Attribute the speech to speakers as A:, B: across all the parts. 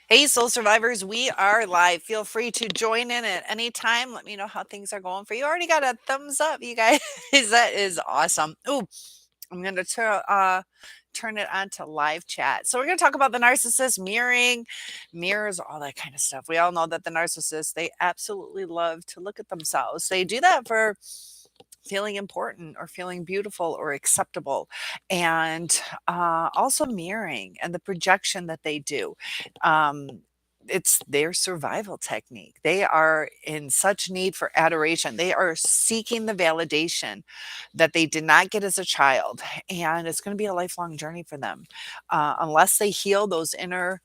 A: Hey, soul survivors, we are live. Feel free to join in at any time. Let me know how things are going for you. Already got a thumbs up, you guys. That is awesome. Ooh, I'm going to turn it on to live chat. So we're going to talk about the narcissist, mirroring, mirrors, all that kind of stuff. We all know that the narcissists, they absolutely love to look at themselves. They do that for feeling important or feeling beautiful or acceptable, and also mirroring and the projection that they do. um, it's their survival technique. They are in such need for adoration. They are seeking the validation that they did not get as a child, and it's going to be a lifelong journey for them unless they heal those inner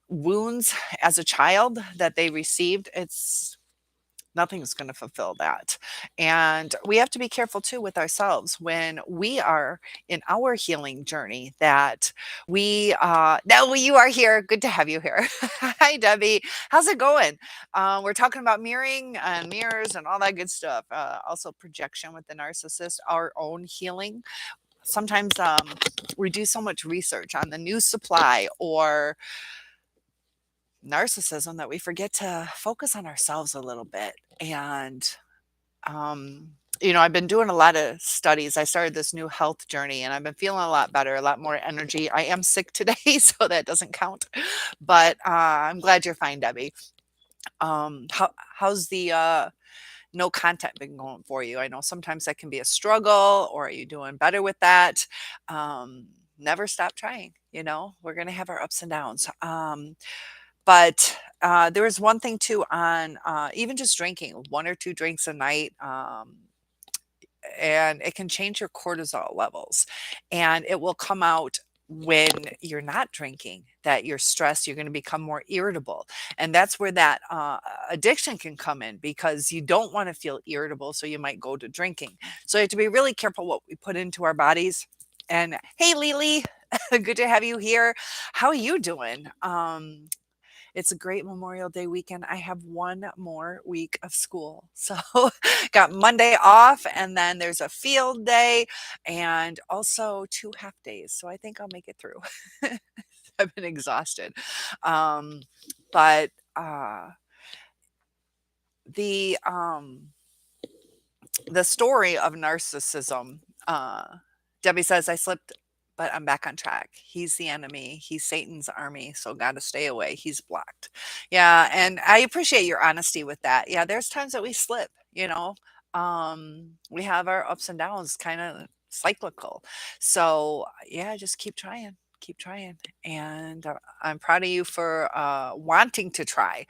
A: wounds as a child that they received. It's Nothing's going to fulfill that. And we have to be careful too with ourselves when we are in our healing journey that no, you are here. Good to have you here. Hi, Debbie. How's it going? We're talking about mirroring and mirrors and all that good stuff. Also, projection with the narcissist, our own healing. Sometimes we do so much research on the new supply or narcissism that we forget to focus on ourselves a little bit. And I've been doing a lot of studies. I started this new health journey and I've been feeling a lot better, a lot more energy. I am sick today, so that doesn't count. But I'm glad you're fine, Debbie. How's the no content been going for you? I know sometimes that can be a struggle, or are you doing better with that? Um, Never stop trying. We're going to have our ups and downs. But there was one thing too on even just drinking 1 or 2 drinks a night. And it can change your cortisol levels, and it will come out when you're not drinking, that you're stressed, you're going to become more irritable. And that's where that addiction can come in, because you don't want to feel irritable, so you might go to drinking. So you have to be really careful what we put into our bodies. And hey, Lily, good to have you here. How are you doing? It's a great Memorial Day weekend. I have one more week of school. So got Monday off, and then there's a field day and also 2 half days. So I think I'll make it through. I've been exhausted. Um, but the the story of narcissism, Debbie says, I slipped, but I'm back on track. He's the enemy. He's Satan's army. So got to stay away. He's blocked. Yeah. And I appreciate your honesty with that. Yeah. There's times that we slip. We have our ups and downs, kind of cyclical. So yeah, just keep trying. Keep trying. And I'm proud of you for wanting to try.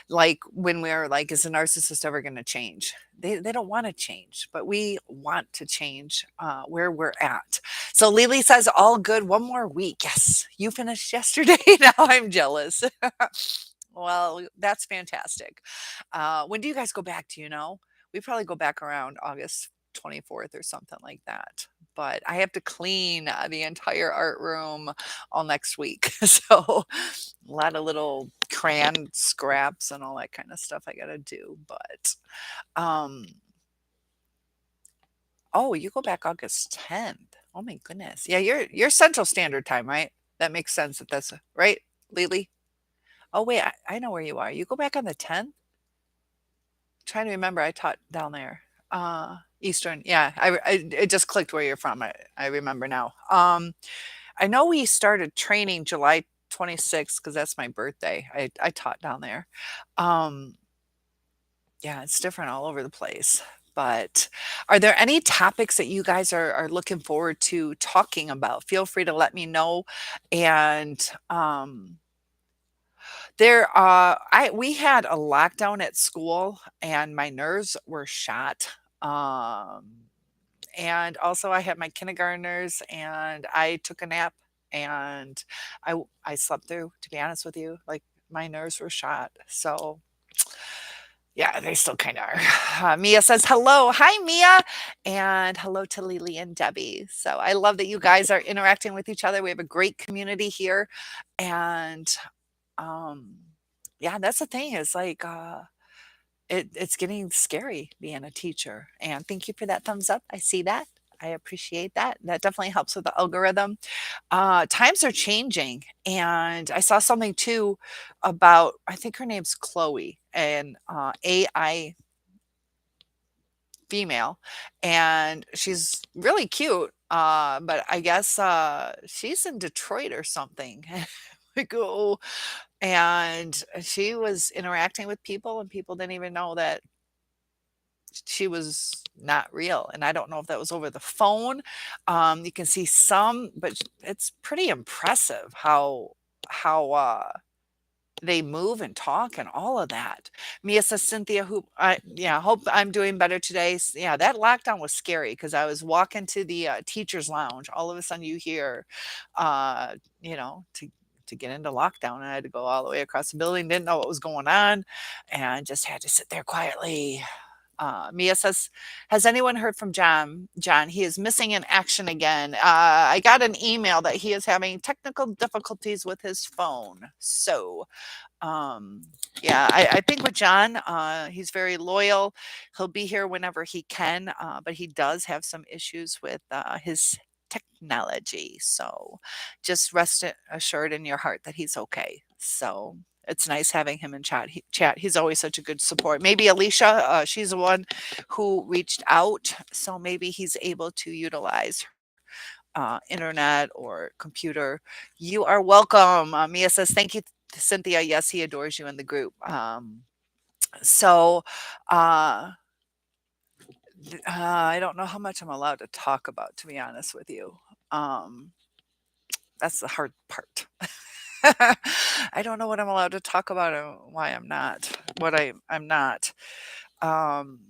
A: Like when we're like, is a narcissist ever going to change? They don't want to change, but we want to change where we're at. So Lily says, all good. One more week. Yes, you finished yesterday. Now I'm jealous. Well, that's fantastic. When do you guys go back? Do you know? We probably go back around August 24th or something like that. But I have to clean the entire art room all next week. So a lot of little crayon scraps and all that kind of stuff I got to do. But um, oh, you go back August 10th. Oh my goodness. Yeah, you're Central Standard Time, right? That makes sense if that's right, Lily. Oh wait, I know where you are. You go back on the 10th? Trying to remember, I taught down there. Eastern. Yeah, it just clicked where you're from. I remember now. I know we started training July 26th because that's my birthday. I taught down there. Um, yeah, it's different all over the place. But are there any topics that you guys are looking forward to talking about? Feel free to let me know. And we had a lockdown at school, and my nerves were shot. Um, and also I had my kindergartners, and I took a nap, and I slept through, to be honest with you. Like, my nerves were shot. So yeah, they still kind of are. Mia says hello. Hi, Mia. And hello to Lily and Debbie. So I love that you guys are interacting with each other. We have a great community here. And um, yeah, that's the thing, is like, it's getting scary being a teacher. And thank you for that thumbs up. I see that. I appreciate that. That definitely helps with the algorithm. Times are changing, and I saw something too about, I think her name's Chloe, and AI female, and she's really cute. But I guess she's in Detroit or something. Like, oh, and she was interacting with people, and people didn't even know that she was not real. And I don't know if that was over the phone. You can see some, but it's pretty impressive how they move and talk and all of that. Mia says, Cynthia, who I yeah, hope I'm doing better today. Yeah, that lockdown was scary because I was walking to the teacher's lounge. All of a sudden you hear, you know, to get into lockdown, I had to go all the way across the building, didn't know what was going on, and just had to sit there quietly. Mia says, "Has anyone heard from John? John, he is missing in action again. I got an email that he is having technical difficulties with his phone. So, um, yeah, I think with John, he's very loyal. He'll be here whenever he can, but he does have some issues with his technology. So just rest assured in your heart that he's okay. So it's nice having him in chat. He's always such a good support. Maybe Alicia, she's the one who reached out. So maybe he's able to utilize internet or computer. You are welcome. Mia says, thank you, Cynthia. Yes, he adores you in the group. So uh, I don't know how much I'm allowed to talk about, to be honest with you. Um, that's the hard part. I don't know what I'm allowed to talk about and why I'm not, I'm not. Um,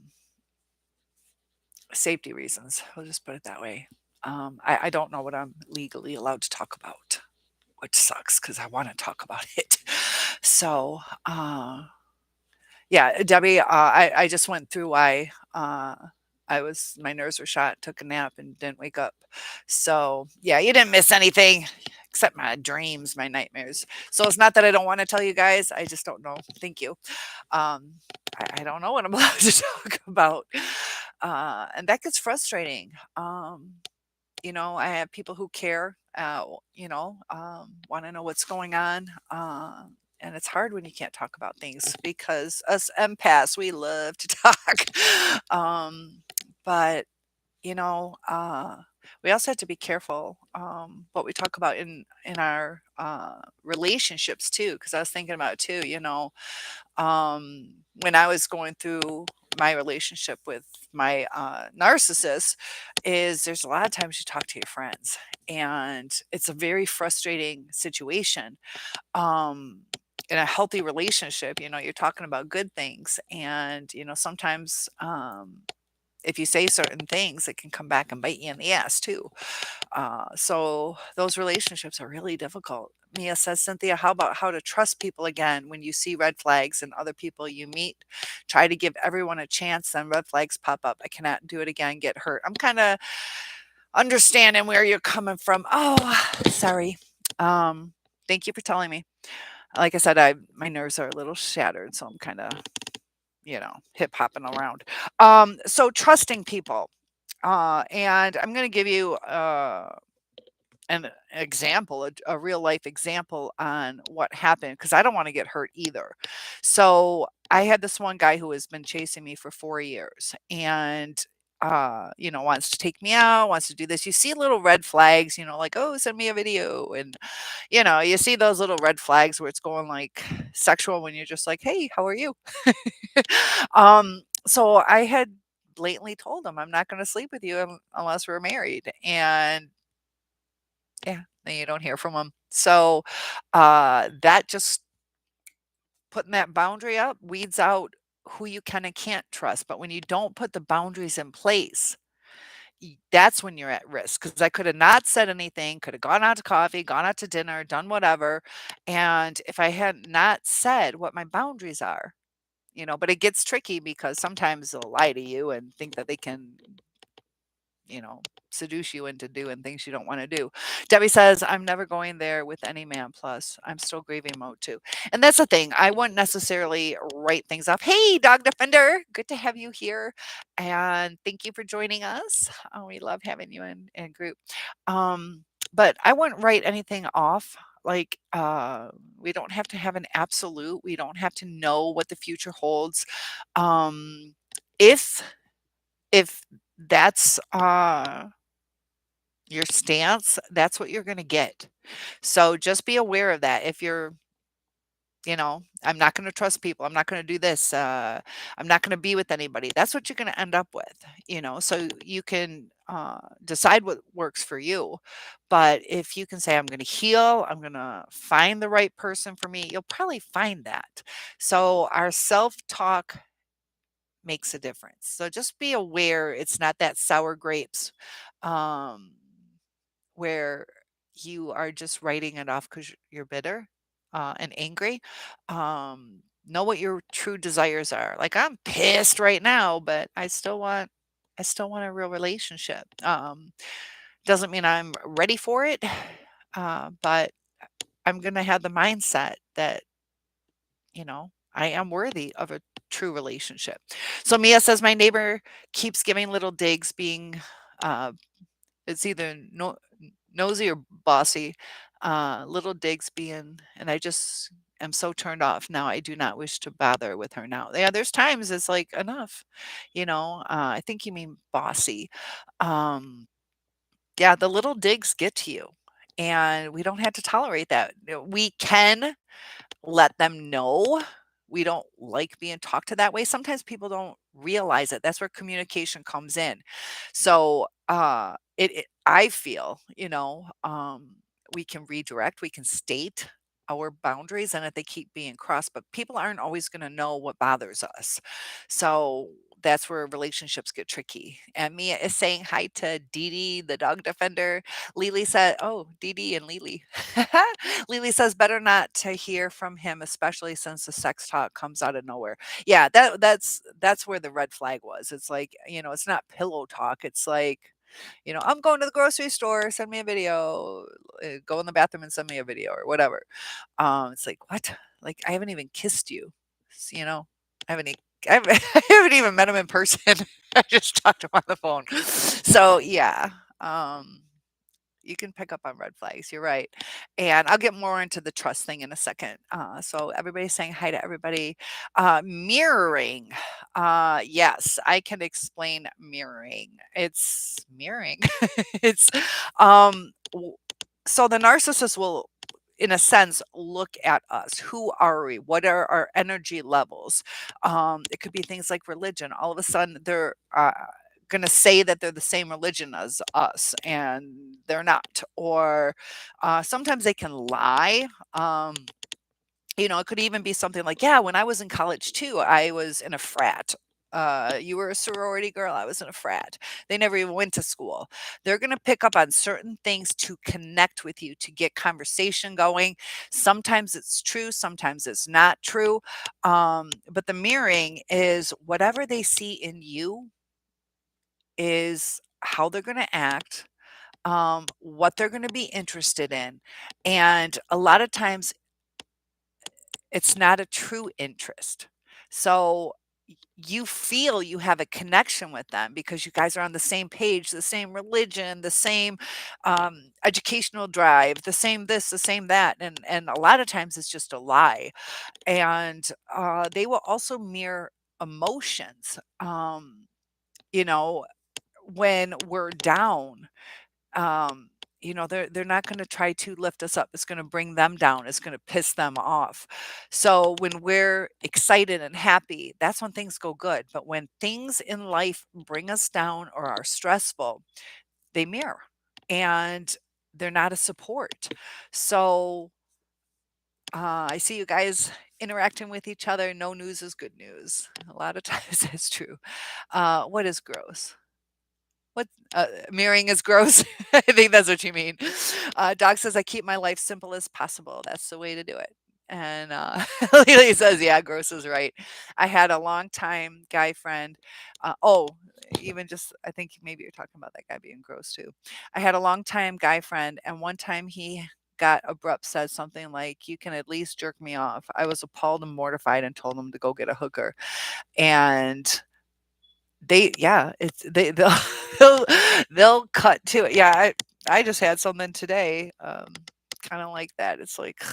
A: Safety reasons. We'll just put it that way. I don't know what I'm legally allowed to talk about, which sucks because I want to talk about it. So, yeah, Debbie, I just went through why my nerves were shot, took a nap, and didn't wake up. So, yeah, you didn't miss anything except my dreams, my nightmares. So it's not that I don't want to tell you guys. I just don't know. Thank you. Um, I don't know what I'm allowed to talk about. And that gets frustrating. I have people who care, want to know what's going on. And it's hard when you can't talk about things because us empaths, we love to talk. But, you know, we also have to be careful what we talk about in our relationships too. Because I was thinking about it too, when I was going through my relationship with my narcissist, is there's a lot of times you talk to your friends, and it's a very frustrating situation. Um, in a healthy relationship, you're talking about good things, and sometimes if you say certain things, it can come back and bite you in the ass too. So those relationships are really difficult. Mia says, Cynthia, how about how to trust people again when you see red flags and other people you meet? Try to give everyone a chance, then red flags pop up. I cannot do it again, get hurt. I'm kind of understanding where you're coming from. Oh, sorry. Um, Thank you for telling me. Like I said, my nerves are a little shattered, so I'm kind of, hip hopping around. So trusting people. And I'm going to give you an example, a real life example on what happened because I don't want to get hurt either. So I had this one guy who has been chasing me for 4 years and wants to take me out, wants to do this. You see little red flags, like, oh, send me a video. And, you see those little red flags where it's going like sexual when you're just like, hey, how are you? So I had blatantly told him, I'm not going to sleep with you unless we're married. And yeah, then you don't hear from them. So, that just putting that boundary up weeds out who you can and can't trust. But when you don't put the boundaries in place, that's when you're at risk. Because I could have not said anything, could have gone out to coffee, gone out to dinner, done whatever. And if I had not said what my boundaries are, but it gets tricky because sometimes they'll lie to you and think that they can you know, seduce you into doing things you don't want to do. Debbie says, I'm never going there with any man. Plus, I'm still grieving mode too. And that's the thing. I wouldn't necessarily write things off. Hey, Dog Defender, good to have you here. And thank you for joining us. Oh, we love having you in group. Um, but I wouldn't write anything off. Like, we don't have to have an absolute. We don't have to know what the future holds. Um, if if that's your stance, that's what you're going to get. So just be aware of that. If you're, I'm not going to trust people. I'm not going to do this. I'm not going to be with anybody. That's what you're going to end up with, so you can decide what works for you. But if you can say, I'm going to heal, I'm going to find the right person for me, you'll probably find that. So our self talk makes a difference. So just be aware it's not that sour grapes um, where you are just writing it off because you're bitter and angry. Know what your true desires are. Like I'm pissed right now, but I still want a real relationship. Doesn't mean I'm ready for it, but I'm gonna have the mindset that I am worthy of a true relationship. So Mia says my neighbor keeps giving little digs, being uh, it's either nosy or bossy. Little digs being, and I just am so turned off now. I do not wish to bother with her now. Yeah, there's times it's like enough. I think you mean bossy. Um, yeah, the little digs get to you, and we don't have to tolerate that. We can let them know we don't like being talked to that way. Sometimes people don't realize it. That's where communication comes in. So I feel, we can redirect, we can state our boundaries, and if they keep being crossed, but people aren't always going to know what bothers us. So that's where relationships get tricky. And Mia is saying hi to Dee Dee, the dog defender. Lily said, oh, Dee Dee and Lily. Lily says, better not to hear from him, especially since the sex talk comes out of nowhere. Yeah, that's where the red flag was. It's like, it's not pillow talk. It's like, I'm going to the grocery store, send me a video, go in the bathroom and send me a video or whatever. It's like, what? Like, I haven't even kissed you. I haven't, I haven't even met him in person. I just talked to him on the phone. So yeah. Um, you can pick up on red flags. You're right. And I'll get more into the trust thing in a second. So everybody's saying hi to everybody. Mirroring. Yes, I can explain mirroring. It's mirroring. it's w- so the narcissist will, in a sense, look at us. Who are we? What are our energy levels? It could be things like religion. All of a sudden they're going to say that they're the same religion as us, and they're not. Or sometimes they can lie. It could even be something like, yeah, when I was in college too, I was in a frat. You were a sorority girl, I was in a frat. They never even went to school. They're going to pick up on certain things to connect with you, to get conversation going. Sometimes it's true, sometimes it's not true. But the mirroring is whatever they see in you is how they're going to act, what they're going to be interested in. And a lot of times it's not a true interest. So you feel you have a connection with them because you guys are on the same page, the same religion, the same educational drive, the same this, the same that. And a lot of times it's just a lie. And they will also mirror emotions. You know, when we're down, um they're not going to try to lift us up. It's going to bring them down. It's going to piss them off. So when we're excited and happy, that's when things go good. But when things in life bring us down or are stressful, they mirror, and they're not a support. So I see you guys interacting with each other. No news is good news. A lot of times that's true. What is gross? What mirroring is gross? I think that's what you mean. Doc says, I keep my life simple as possible. That's the way to do it. And Lily says, "Yeah, gross is right." I had a long time guy friend. Oh, even just I think maybe you're talking about that guy being gross too. I had a long time guy friend, and one time he got abrupt, said something like, "You can at least jerk me off." I was appalled and mortified and told him to go get a hooker. And yeah, they'll they'll they'll cut to it. Yeah, I just had something today, kind of like that. It's like,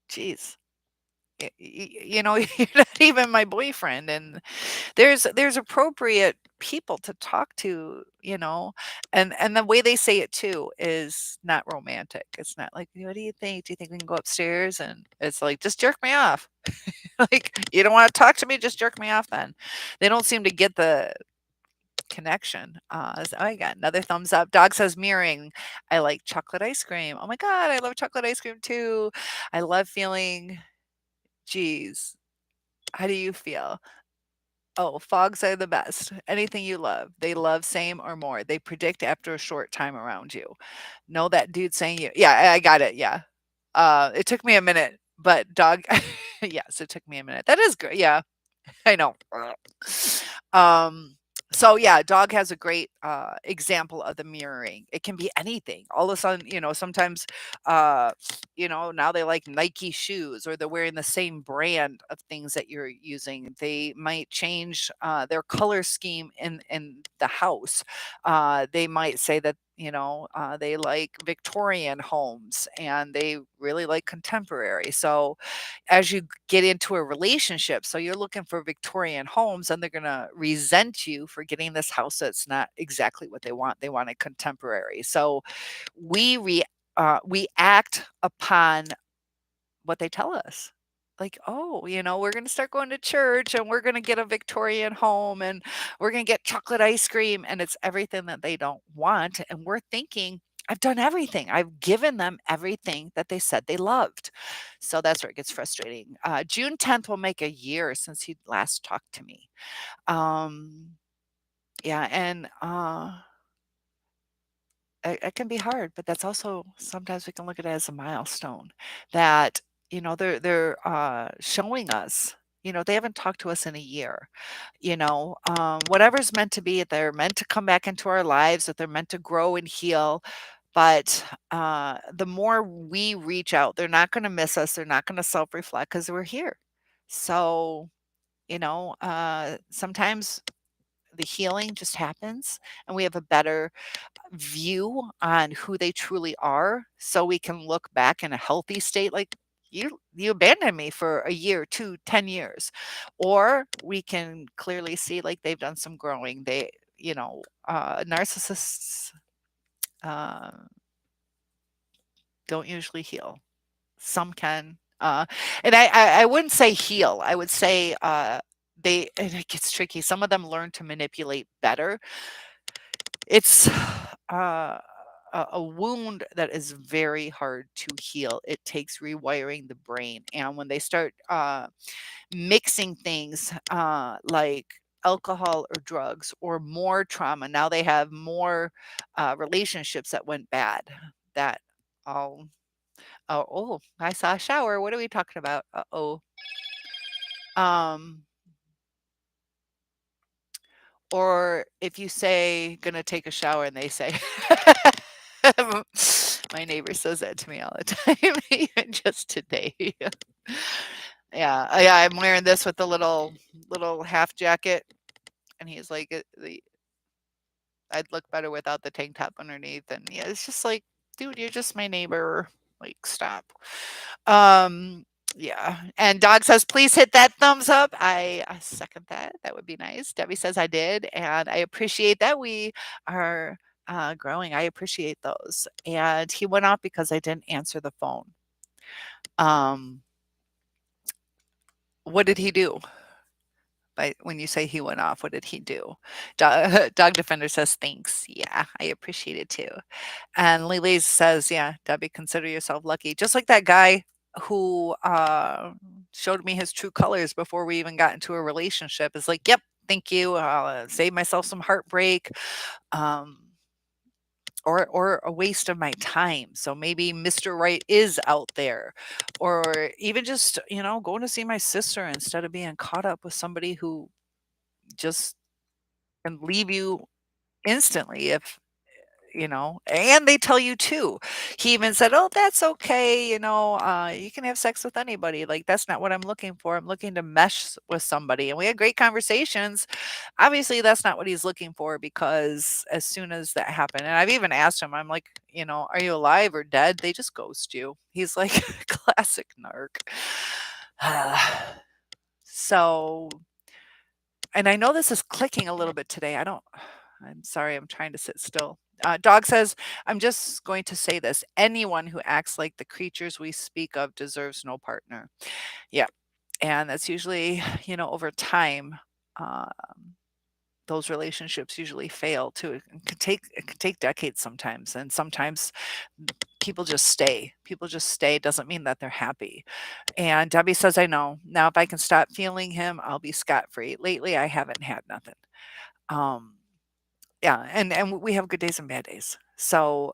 A: geez, you're not even my boyfriend, and there's appropriate people to talk to, and the way they say it too is not romantic. It's not like, "What do you think? Do you think we can go upstairs?" And it's like, "Just jerk me off." Like, you don't want to talk to me, just jerk me off then. They don't seem to get the connection. I got another thumbs up. Dog says mirroring. I like chocolate ice cream. Oh my god, I love chocolate ice cream too. I love feeling. Geez, how do you feel? Oh, fogs are the best. Anything you love, they love same or more. They predict after a short time around you. Know that dude saying you. Yeah, I got it. Yeah. It took me a minute, but dog. Yes, it took me a minute. That is good. Yeah, I know. Um, so yeah, dog has a great example of the mirroring. It can be anything. All of a sudden, sometimes, uh, now they like Nike shoes, or they're wearing the same brand of things that you're using. They might change their color scheme in the house. They might say that they like Victorian homes and they really like contemporary. So as you get into a relationship, so you're looking for Victorian homes, and they're going to resent you for getting this house that's not exactly what they want. They want a contemporary. So we act upon what they tell us. Like, oh, we're going to start going to church, and we're going to get a Victorian home, and we're going to get chocolate ice cream, and it's everything that they don't want. And we're thinking, I've done everything. I've given them everything that they said they loved. So that's where it gets frustrating. June 10th will make a year since he last talked to me. Um, yeah. And it can be hard, but that's also sometimes we can look at it as a milestone that, they're showing us, they haven't talked to us in a year. Whatever's meant to be, they're meant to come back into our lives, that they're meant to grow and heal. But the more we reach out, they're not going to miss us. They're not going to self reflect because we're here. So, sometimes the healing just happens, and we have a better view on who they truly are, so we can look back in a healthy state like, you abandoned me for a year, 2, 10 years. Or we can clearly see like they've done some growing. Narcissists uh, don't usually heal. Some can. And I wouldn't say heal. I would say and it gets tricky. Some of them learn to manipulate better. It's uh, a wound that is very hard to heal. It takes rewiring the brain. And when they start mixing things like alcohol or drugs or more trauma, now they have more relationships that went bad. That all. Oh, I saw a shower. What are we talking about? Uh-oh. Um, or if you say gonna take a shower and they say my neighbor says that to me all the time, even just today. Yeah, I'm wearing this with the little half jacket, and he's like, I'd look better without the tank top underneath." And yeah, it's just like, dude, you're just my neighbor. Like, stop. Um, yeah. And Dog says, please hit that thumbs up. I second that. That would be nice. Debbie says I did. And I appreciate that we are growing. I appreciate those. And he went off because I didn't answer the phone. Um, what did he do? When you say he went off, what did he do? Dog Defender says, thanks. Yeah, I appreciate it too. And Lily says, yeah, Debbie, consider yourself lucky. Just like that guy who showed me his true colors before we even got into a relationship is like, yep, thank you. I'll save myself some heartbreak. Um, or a waste of my time. So maybe Mr. Right is out there, or even just, going to see my sister instead of being caught up with somebody who just can leave you instantly if and they tell you too. He even said, "Oh, that's okay, you can have sex with anybody. Like that's not what I'm looking for. I'm looking to mesh with somebody." And we had great conversations. Obviously, that's not what he's looking for because as soon as that happened, and I've even asked him, I'm like, "Are you alive or dead?" They just ghost you. He's like classic narc. So, and I know this is clicking a little bit today. I'm sorry, I'm trying to sit still. Dog says, I'm just going to say this. Anyone who acts like the creatures we speak of deserves no partner. Yeah. And that's usually, over time, um, those relationships usually fail too. It can take decades sometimes. And sometimes people just stay. People just stay. Doesn't mean that they're happy. And Debbie says, I know. Now, if I can stop feeling him, I'll be scot free. Lately, I haven't had nothing. Um, yeah, and we have good days and bad days. So,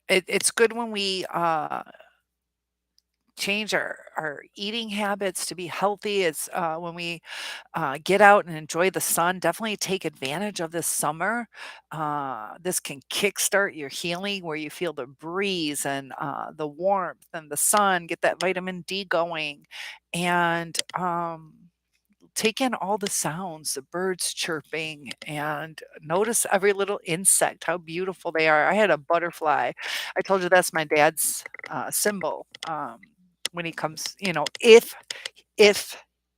A: it's good when we, change our eating habits to be healthy. It's, when we, get out and enjoy the sun, definitely take advantage of this summer. This can kickstart your healing where you feel the breeze and, the warmth and the sun, get that vitamin D going, and, take in all the sounds, the birds chirping, and notice every little insect, how beautiful they are. I had a butterfly. I told you that's my dad's symbol. When he comes, if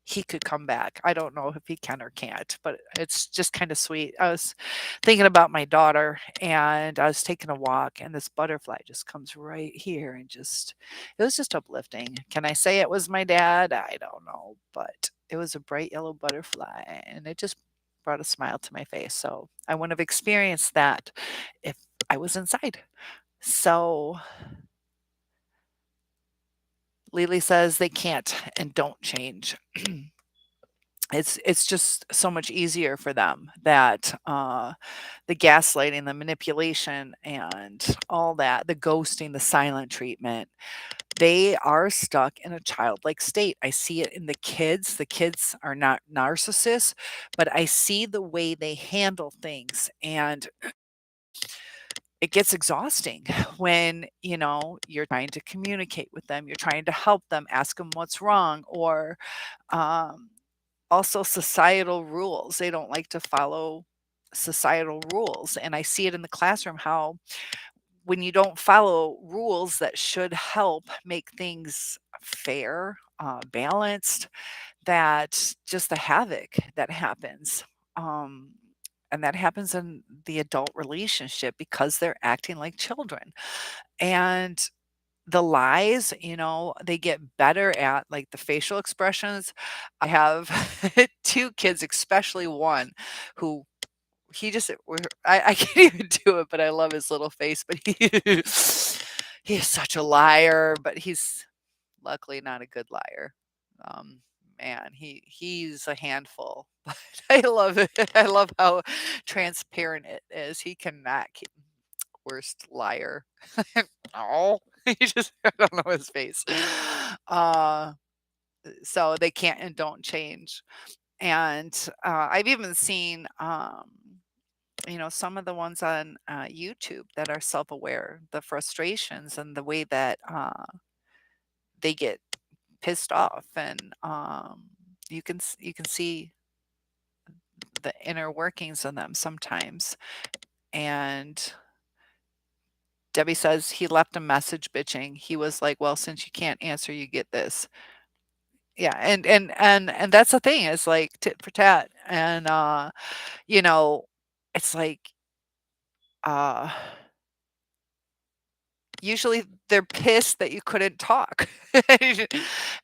A: he could come back. I don't know if he can or can't, but it's just kind of sweet. I was thinking about my daughter and I was taking a walk and this butterfly just comes right here and it was just uplifting. Can I say it was my dad? I don't know, but it was a bright yellow butterfly and it just brought a smile to my face. So I wouldn't have experienced that if I was inside. So Lily says they can't and don't change. It's just so much easier for them that the gaslighting, the manipulation, and all that, the ghosting, the silent treatment, they are stuck in a childlike state. I see it in the kids. The kids are not narcissists, but I see the way they handle things, and it gets exhausting when you're trying to communicate with them, you're trying to help them, ask them what's wrong, or um, also societal rules. They don't like to follow societal rules. And I see it in the classroom how when you don't follow rules that should help make things fair, balanced, that just the havoc that happens. Um, and that happens in the adult relationship because they're acting like children. And the lies, they get better at like the facial expressions. I have two kids, especially one who I can't even do it, but I love his little face. But he is such a liar, but he's luckily not a good liar. Um, Man, he's a handful. But I love it. I love how transparent it is. He cannot keep worst liar. Oh, he just I don't know his face. Uh, so they can't and don't change. And I've even seen some of the ones on YouTube that are self-aware, the frustrations and the way that they get pissed off, and you can see the inner workings of them sometimes. And Debbie says he left a message bitching. He was like, "Well, since you can't answer, you get this." Yeah, and that's the thing. It's like tit for tat, and you know, it's like uh usually they're pissed that you couldn't talk.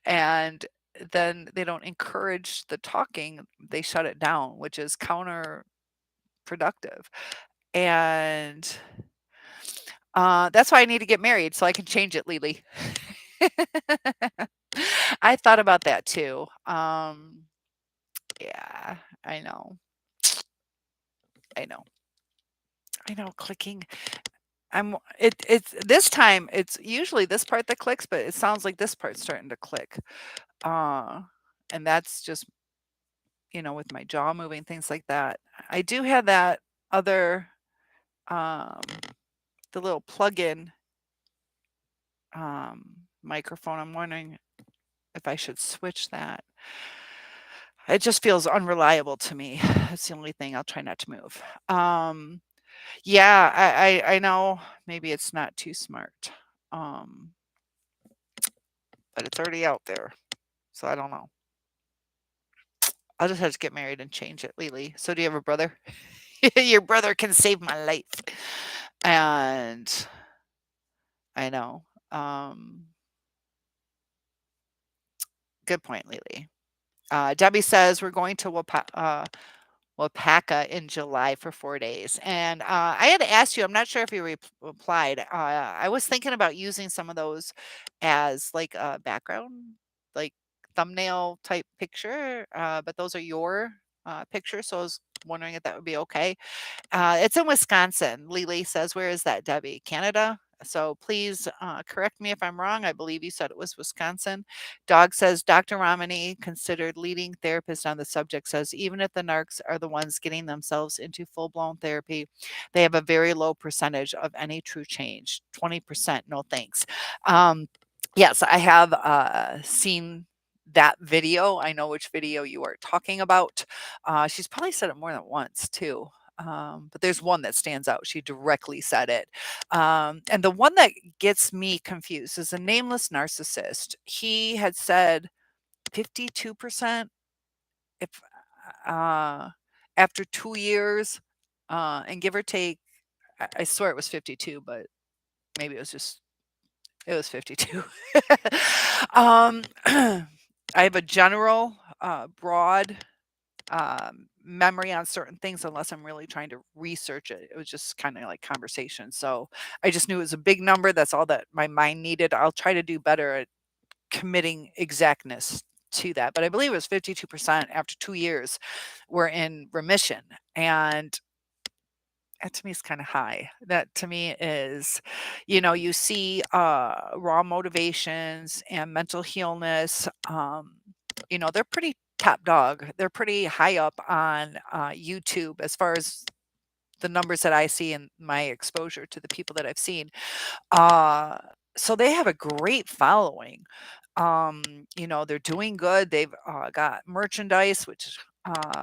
A: And then they don't encourage the talking, they shut it down, which is counterproductive. And that's why I need to get married so I can change it, Lily. I thought about that too. Yeah, I know. I know. I know, clicking. It's this time, it's usually this part that clicks, but it sounds like this part's starting to click. Uh, and that's just, with my jaw moving, things like that. I do have that other, um, the little plug-in, microphone. I'm wondering if I should switch that. It just feels unreliable to me. That's the only thing. I'll try not to move. Yeah, I know maybe it's not too smart, um, but it's already out there, so I don't know. I'll just have to get married and change it, Lily. So do you have a brother? Your brother can save my life. And I know. Good point, Lily. Debbie says we're going to Wapaka in July for 4 days. And, I had asked you, I'm not sure if you replied. I was thinking about using some of those as like a background, like thumbnail type picture, but those are your pictures. So I was wondering if that would be okay. It's in Wisconsin. Lily says, "Where is that, Debbie? Canada?" So please correct me if I'm wrong. I believe you said it was Wisconsin. Dog says, Dr. Romney, considered leading therapist on the subject, says even if the narcs are the ones getting themselves into full blown therapy, they have a very low percentage of any true change. 20%, no thanks. Um, yes, I have seen that video. I know which video you are talking about. She's probably said it more than once, too. But there's one that stands out. She directly said it. And the one that gets me confused is a nameless narcissist. He had said 52% if after 2 years, and give or take, I swear it was 52, but maybe it was 52. I have a general, broad memory on certain things unless I'm really trying to research it. It was just kind of like conversation. So I just knew it was a big number. That's all that my mind needed. I'll try to do better at committing exactness to that. But I believe it was 52% after 2 years were in remission. And that to me is kind of high. That to me is, you see raw motivations and mental illness. They're pretty top dog. They're pretty high up on YouTube as far as the numbers that I see and my exposure to the people that I've seen. Uh, so they have a great following. They're doing good. They've got merchandise, which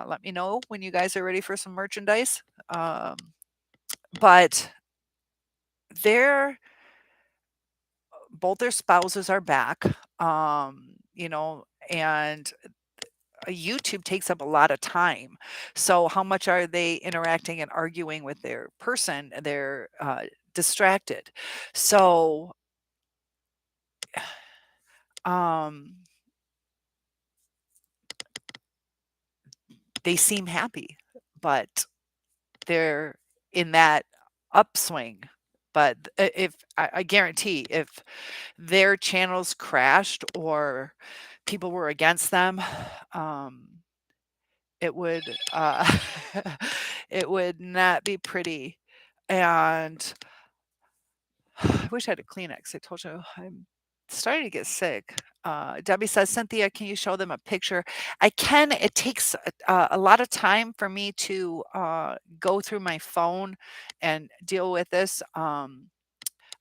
A: let me know when you guys are ready for some merchandise. But they're both their spouses are back. And YouTube takes up a lot of time. So how much are they interacting and arguing with their person? They're distracted. So um, they seem happy, but they're in that upswing. But if I guarantee, if their channels crashed or people were against them, um, it would it would not be pretty. And I wish I had a Kleenex. I told you I'm starting to get sick. Debbie says, Cynthia, can you show them a picture? I can. It takes a lot of time for me to go through my phone and deal with this. I'm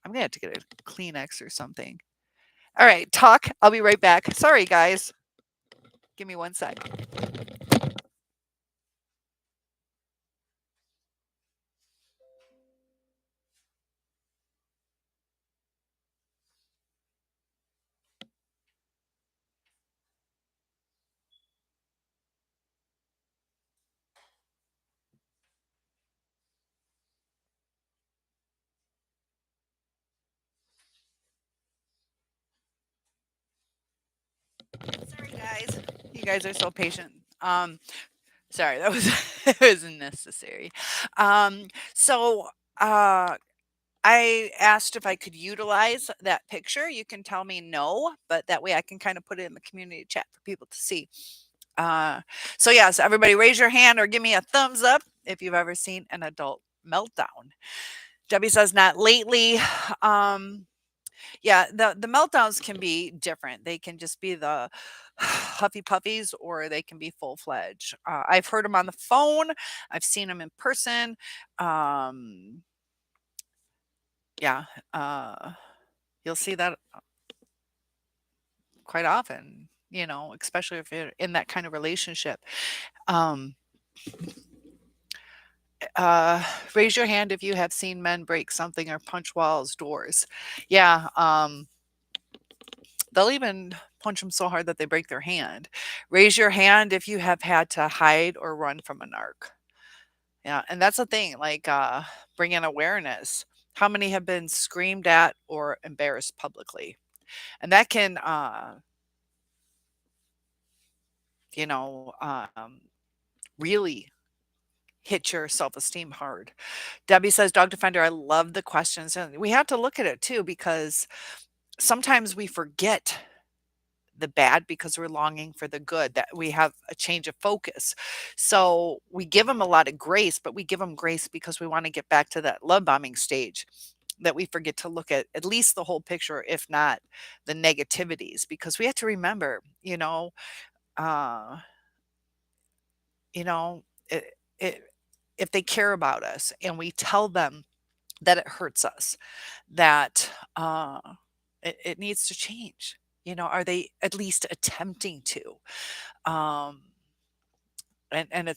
A: going to have to get a Kleenex or something. All right, talk. I'll be right back. Sorry, guys. Give me one sec. Sorry, guys. You guys are so patient. Sorry, that was it was necessary. So I asked if I could utilize that picture. You can tell me no, but that way I can kind of put it in the community chat for people to see. Uh, so yes, everybody raise your hand or give me a thumbs up if you've ever seen an adult meltdown. Debbie says, not lately. Um, yeah, the meltdowns can be different. They can just be the huffy puffies, or they can be full fledged. I've heard them on the phone. I've seen them in person. Um, yeah, uh, you'll see that quite often. Especially if you're in that kind of relationship. Um, uh, Raise your hand if you have seen men break something or punch walls, doors. Yeah, they'll even punch them so hard that they break their hand. Raise your hand if you have had to hide or run from a narc. Yeah, and that's the thing, like, bring in awareness. How many have been screamed at or embarrassed publicly? And that can, you know, um, really hit your self-esteem hard. Debbie says, Dog Defender, I love the questions. And we have to look at it too, because sometimes we forget the bad because we're longing for the good, that we have a change of focus. So we give them a lot of grace, but we give them grace because we want to get back to that love bombing stage, that we forget to look at least the whole picture, if not the negativities, because we have to remember, uh, you know, it, it, if they care about us and we tell them that it hurts us, that it needs to change. Are they at least attempting to? Um, and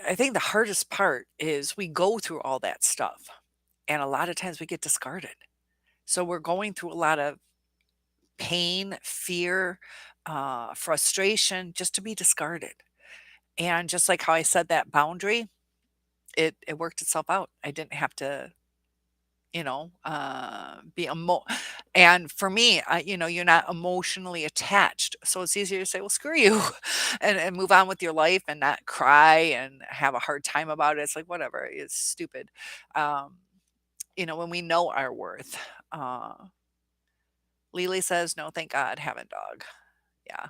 A: I think the hardest part is we go through all that stuff, and a lot of times we get discarded. So we're going through a lot of pain, fear, frustration, just to be discarded. And just like how I said that boundary, it worked itself out. I didn't have to, be and for me, you're not emotionally attached, so it's easier to say, well, screw you, and move on with your life and not cry and have a hard time about it. It's like, whatever, it's stupid. um when we know our worth. Lily says, no, thank God, haven't dog. Yeah,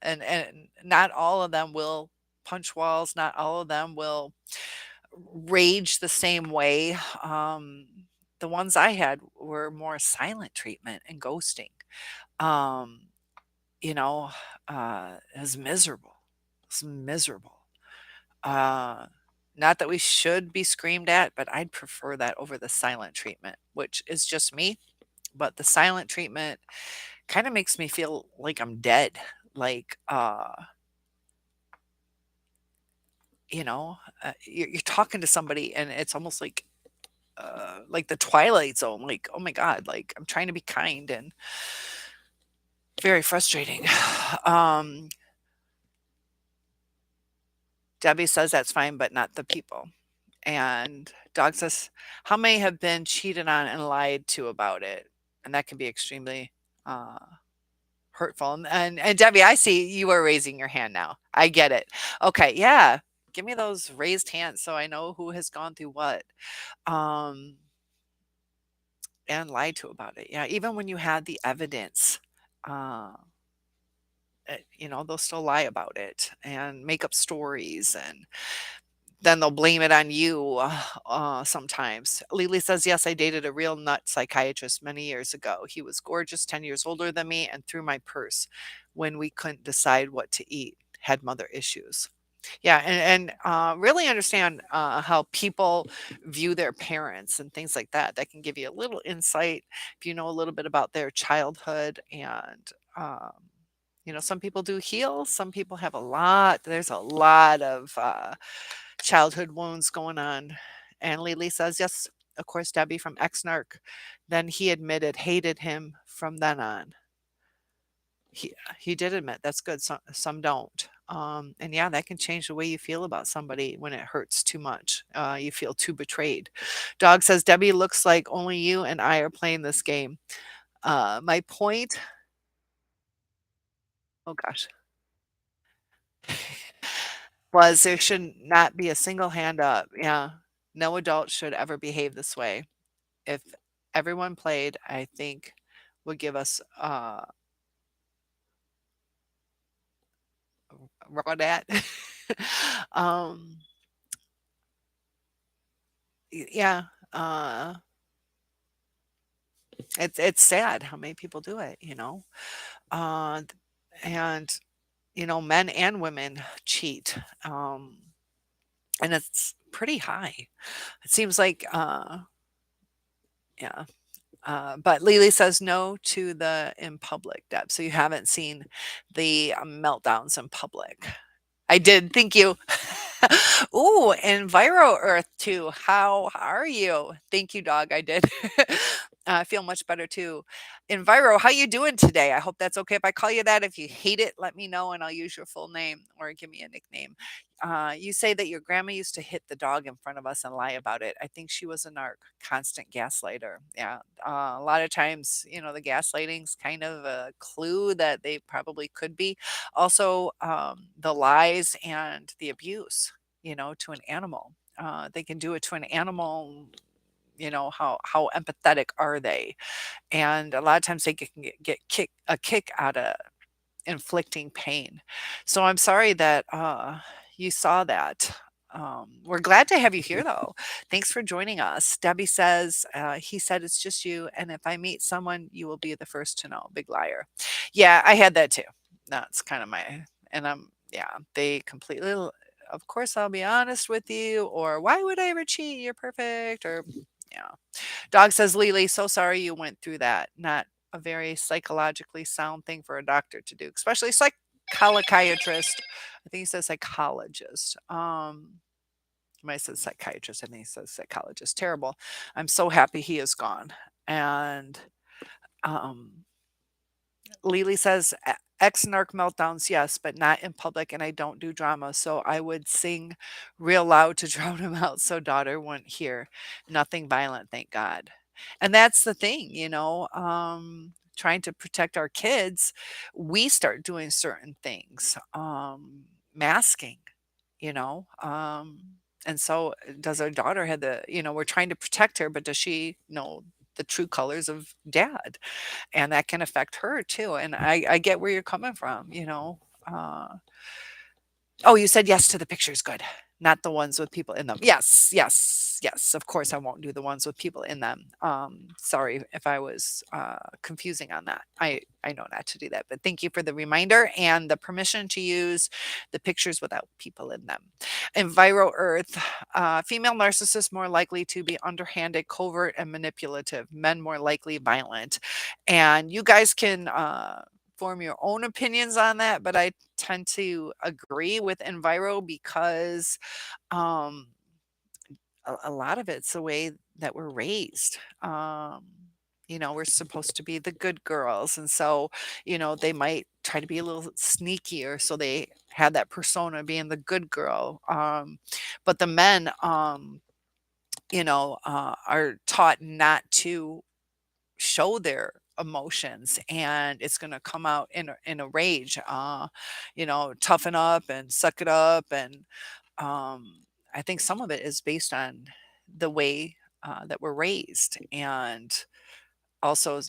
A: and not all of them will punch walls, not all of them will rage the same way. The ones I had were more silent treatment and ghosting. Um, it was miserable. It's miserable. Uh, Not that we should be screamed at, but I'd prefer that over the silent treatment, which is just me. But the silent treatment kind of makes me feel like I'm dead. Like, you're talking to somebody and it's almost like the Twilight Zone, like, "Oh my god," like, I'm trying to be kind, and very frustrating. Um, Debbie says that's fine, but not the people. And Dog says, "How many have been cheated on and lied to about it?" And that can be extremely, uh, hurtful. And Debbie, I see you are raising your hand now. I get it. Okay, yeah. Give me those raised hands so I know who has gone through what. Um And lied to about it. Yeah, even when you had the evidence, uh, they'll still lie about it and make up stories, and then they'll blame it on you sometimes. Lily says, yes, I dated a real nut psychiatrist many years ago. He was gorgeous, 10 years older than me, and threw my purse when we couldn't decide what to eat, had mother issues. Yeah, and really understand how people view their parents and things like that. That can give you a little insight if you know a little bit about their childhood. And some people do heal. Some people have a lot. There's a lot of childhood wounds going on. And Lily says, yes, of course, Debbie from ex-narc. Then he admitted, hated him from then on. He did admit, that's good. Some don't. And yeah, that can change the way you feel about somebody when it hurts too much. You feel too betrayed. Dog says, Debbie, looks like only you and I are playing this game. My point, oh gosh, was there should not be a single hand up. Yeah. No adult should ever behave this way. If everyone played, I think would give us raw dat. um, yeah, uh, it's sad how many people do it, you know? Uh, and men and women cheat, and it's pretty high. It seems like, yeah. But Lily says no to the in public, Deb. So you haven't seen the meltdowns in public. I did. Thank you. Ooh, Enviro Earth too. How are you? Thank you, dog. I did. I feel much better too. Enviro, how you doing today? I hope that's okay if I call you that. If you hate it, let me know and I'll use your full name or give me a nickname. You say that your grandma used to hit the dog in front of us and lie about it. I think she was a narc, constant gaslighter. Yeah. A lot of times, the gaslighting's kind of a clue that they probably could be. Also, the lies and the abuse, to an animal. They can do it to an animal. How empathetic are they? And a lot of times they can a kick out of inflicting pain. So I'm sorry that you saw that. We're glad to have you here, though. Thanks for joining us. Debbie says, he said it's just you. And if I meet someone, you will be the first to know. Big liar. Yeah, I had that too. That's kind of and yeah, they completely, of course, I'll be honest with you, or why would I ever cheat? You're perfect. Or, yeah. Dog says, Lily, so sorry you went through that. Not a very psychologically sound thing for a doctor to do, especially psychiatrist. I think he says psychologist. Might says psychiatrist. I think he says psychologist. Terrible. I'm so happy he is gone. And um, Lily says, ex narc meltdowns, yes, but not in public, and I don't do drama. So I would sing real loud to drown him out so daughter wouldn't hear. Nothing violent, thank God. And that's the thing, trying to protect our kids, we start doing certain things, masking, you know. And so does our daughter have we're trying to protect her, but does she know the true colors of dad? And that can affect her too. And I get where you're coming from, Uh, oh, you said yes to the pictures. Good. Not the ones with people in them. Yes, yes, yes. Of course, I won't do the ones with people in them. Sorry if I was confusing on that. I know not to do that, but thank you for the reminder and the permission to use the pictures without people in them. Enviro Earth, female narcissists more likely to be underhanded, covert, and manipulative. Men more likely violent. And you guys can form your own opinions on that, but I tend to agree with Enviro because um, a lot of it's the way that we're raised. We're supposed to be the good girls. And so, they might try to be a little sneakier. So they had that persona being the good girl. But the men, are taught not to show their emotions, and it's going to come out in a rage, toughen up and suck it up. And I think some of it is based on the way that we're raised, and also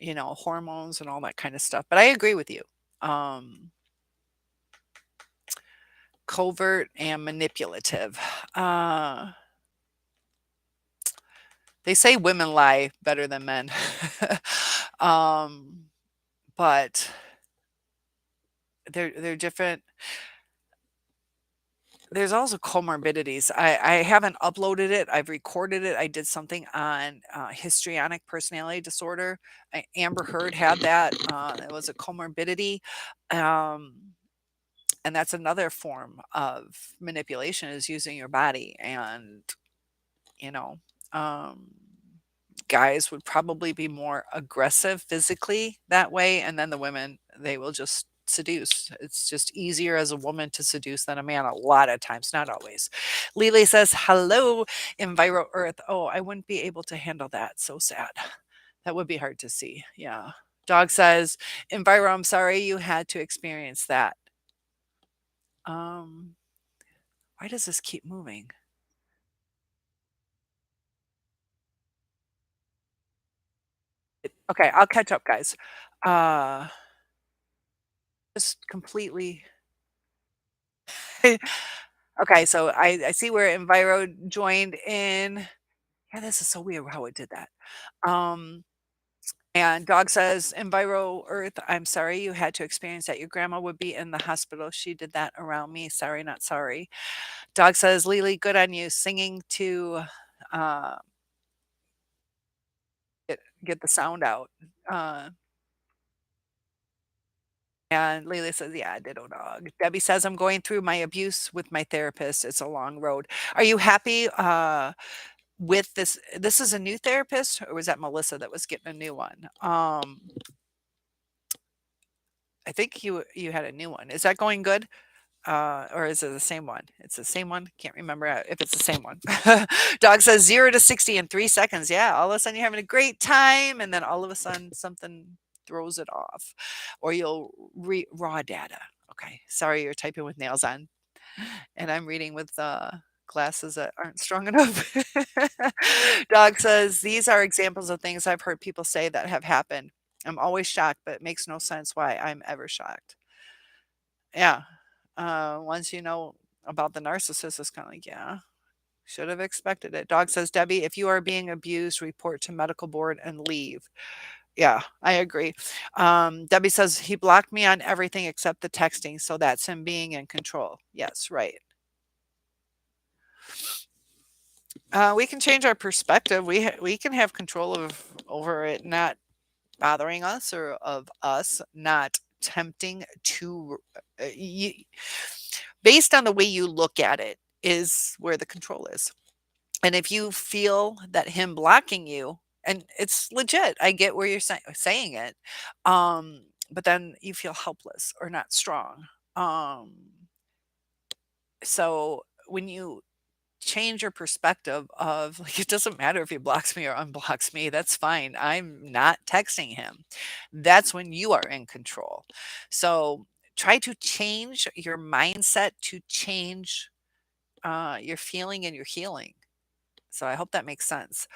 A: hormones and all that kind of stuff. But I agree with you. um Covert and manipulative. uh they say women lie better than men. um but they're different. There's also comorbidities. I haven't uploaded it. I've recorded it. I did something on histrionic personality disorder. Amber Heard had that. It was a comorbidity. Um, and that's another form of manipulation, is using your body. And, you know, um, guys would probably be more aggressive physically that way, and then the women, they will just seduce. It's just easier as a woman to seduce than a man a lot of times, not always. Lily says, hello, Enviro Earth. Oh, I wouldn't be able to handle that. So sad. That would be hard to see. Yeah. Dog says, Enviro, I'm sorry you had to experience that. Um, why does this keep moving? Okay, I'll catch up, guys. Uh, just completely. Okay, so I see where Enviro joined in. Yeah, this is so weird how it did that. Um, and dog says, Enviro Earth, I'm sorry you had to experience that. Your grandma would be in the hospital. She did that around me. Sorry, not sorry. Dog says, Lily, good on you. Singing to uh, get the sound out. Uh, and Lily says, yeah, ditto dog. Debbie says, I'm going through my abuse with my therapist. It's a long road. Are you happy with this? This is a new therapist, or was that Melissa that was getting a new one? I think you had a new one. Is that going good? Or is it the same one? It's the same one. Can't remember if it's the same one. Dog says 0 to 60 in 3 seconds. Yeah, all of a sudden you're having a great time, and then all of a sudden something throws it off, or you'll raw data. Okay, sorry, you're typing with nails on, and I'm reading with glasses that aren't strong enough. Dog says these are examples of things I've heard people say that have happened. I'm always shocked, but it makes no sense why I'm ever shocked. Yeah. Once you know about the narcissist, it's kind of like, yeah, should have expected it. Dog says, Debbie, if you are being abused, report to medical board and leave. Yeah, I agree. Debbie says, he blocked me on everything except the texting. So that's him being in control. Yes, right. We can change our perspective. We can have control over it not bothering us, or of us not tempting to you, based on the way you look at it is where the control is. And if you feel that him blocking you, and it's legit, I get where you're saying it, but then you feel helpless or not strong. Um, so when you change your perspective of like, it doesn't matter if he blocks me or unblocks me, that's fine. I'm not texting him. That's when you are in control. So try to change your mindset to change your feeling and your healing. So I hope that makes sense.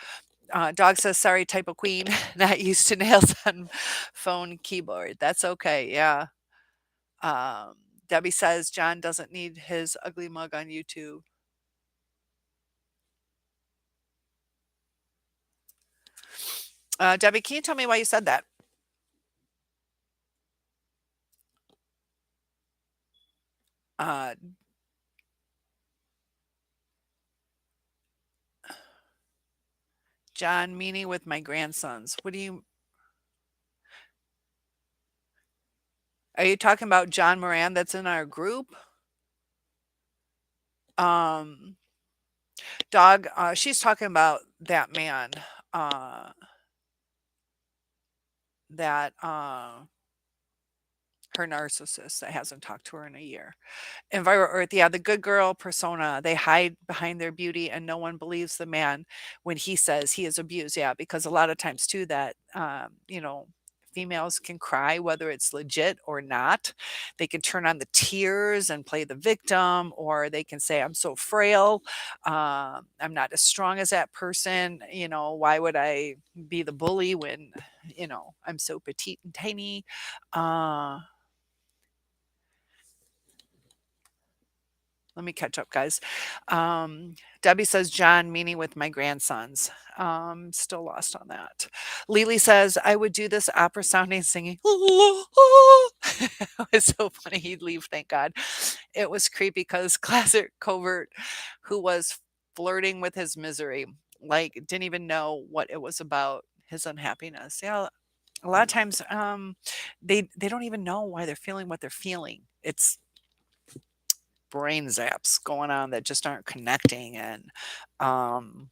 A: Dog says, sorry, typo queen, not used to nails on phone keyboard. That's okay. Yeah. Um, Debbie says, John doesn't need his ugly mug on YouTube. Debbie, can you tell me why you said that? Uh, John, meaning with my grandsons. What do you, are you talking about John Moran that's in our group? Um, Dog, she's talking about that man, uh, that, her narcissist that hasn't talked to her in a year. Enviro Earth, yeah, the good girl persona, they hide behind their beauty and no one believes the man when he says he is abused. Yeah, because a lot of times too that females can cry whether it's legit or not. They can turn on the tears and play the victim, or they can say, I'm so frail. I'm not as strong as that person. Why would I be the bully when, I'm so petite and tiny? Uh, Let me catch up, guys. Debbie says, John, meaning with my grandsons. Still lost on that. Lily says, I would do this opera sounding singing. It was so funny. He'd leave, thank God. It was creepy because classic covert who was flirting with his misery, like didn't even know what it was about, his unhappiness. Yeah, a lot of times they don't even know why they're feeling what they're feeling. It's brain zaps going on that just aren't connecting, and um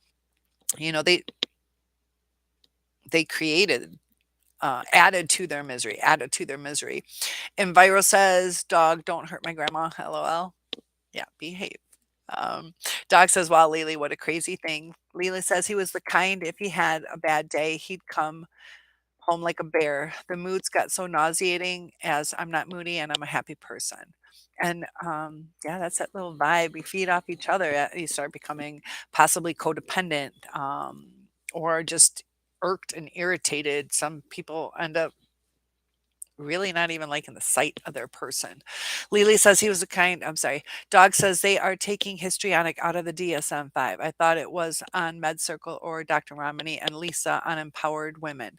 A: you know they created added to their misery. Enviro says, dog, don't hurt my grandma, lol. Yeah, behave. um Dog says, wow, Lily, what a crazy thing. Lily says he was the kind, if he had a bad day, he'd come home like a bear. The moods got so nauseating as I'm not moody and I'm a happy person. And yeah, that's that little vibe. We feed off each other. You start becoming possibly codependent, or just irked and irritated. Some people end up really not even liking the sight of their person. Lily says he was a kind, I'm sorry. Dog says they are taking histrionic out of the DSM-5. I thought it was on Med Circle or Dr. Romani and Lisa on empowered women.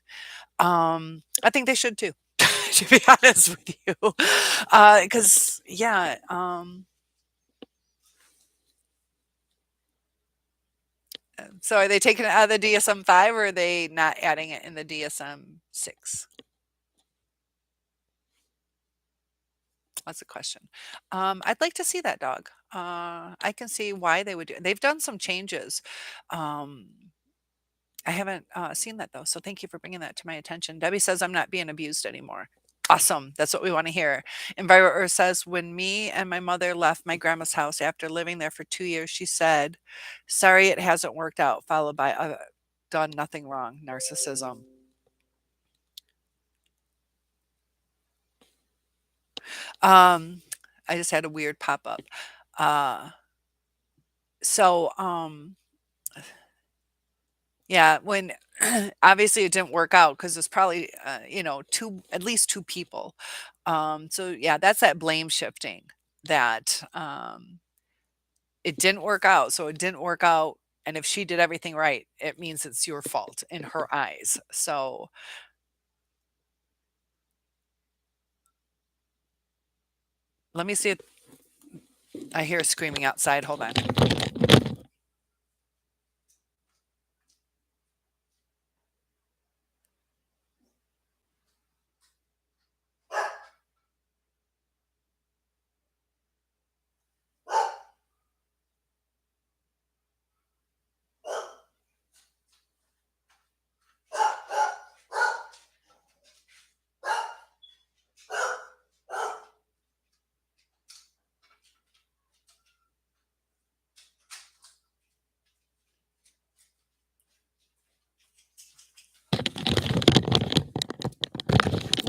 A: I think they should too, to be honest with you. Because yeah, so are they taking it out of the DSM-5 or are they not adding it in the DSM-6? That's a question. I'd like to see that dog. I can see why they would do it. They've done some changes. Um, I haven't seen that though, so thank you for bringing that to my attention. Debbie says I'm not being abused anymore. Awesome. That's what we want to hear. Enviro Earth says when me and my mother left my grandma's house after living there for 2 years, she said, "Sorry, it hasn't worked out." Followed by, "Done nothing wrong." Narcissism. Um, I just had a weird pop up. Uh, so yeah, when obviously it didn't work out because it's probably two, at least two people. So yeah, that's that blame shifting that it didn't work out. So it didn't work out. And if she did everything right, it means it's your fault in her eyes. So let me see if I hear screaming outside. Hold on.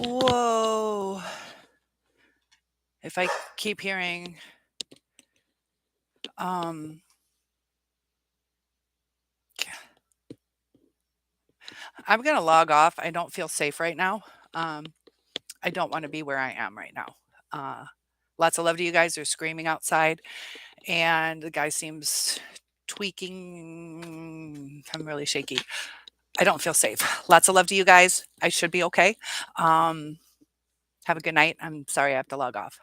A: Whoa. If I keep hearing, um, I'm going to log off. I don't feel safe right now. Um, I don't want to be where I am right now. Uh, Lots of love to you guys. They're screaming outside, and the guy seems tweaking. I'm really shaky. I don't feel safe. Lots of love to you guys. I should be okay. Um, have a good night. I'm sorry I have to log off.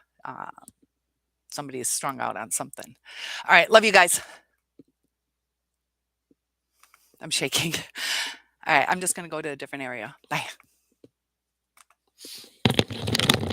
A: Somebody's strung out on something. All right. Love you guys. I'm shaking. All right. I'm just going to go to a different area. Bye.